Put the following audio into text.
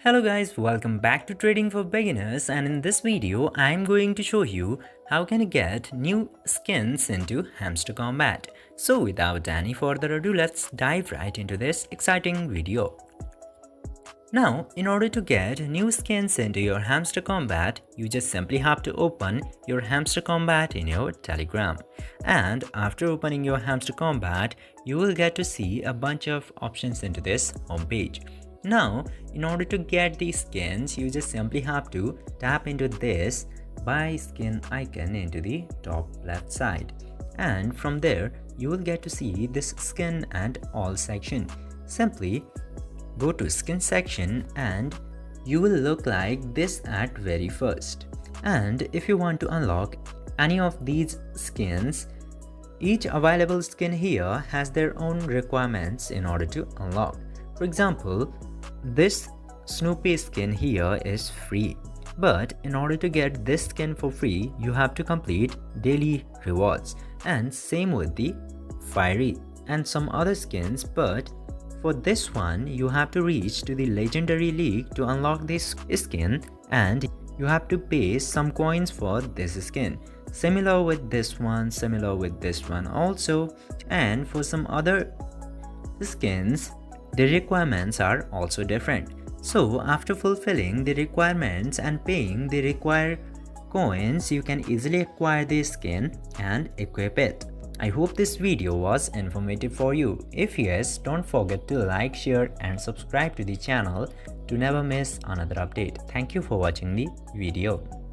Hello guys, welcome back to Trading for Beginners, and in this video I'm going to show you how can you get new skins into Hamster Kombat. So without any further ado, let's dive right into this exciting video. Now, in order to get new skins into your Hamster Kombat, you just simply have to open your Hamster Kombat in your Telegram. And after opening your Hamster Kombat, you will get to see a bunch of options into this homepage. Now, in order to get these skins, you just simply have to tap into this buy skin icon into the top left side. And from there, you will get to see this skin and all section. Simply go to skin section and you will look like this at very first. And if you want to unlock any of these skins, each available skin here has their own requirements in order to unlock. For example, this Snoopy skin here is free, but in order to get this skin for free, you have to complete daily rewards, and same with the Fiery and some other skins. But for this one, you have to reach to the Legendary League to unlock this skin, and you have to pay some coins for this skin. Similar with this one, similar with this one also, and for some other skins, the requirements are also different. So after fulfilling the requirements and paying the required coins, you can easily acquire the skin and equip it. I hope this video was informative for you. If yes, don't forget to like, share and subscribe to the channel to never miss another update. Thank you for watching the video.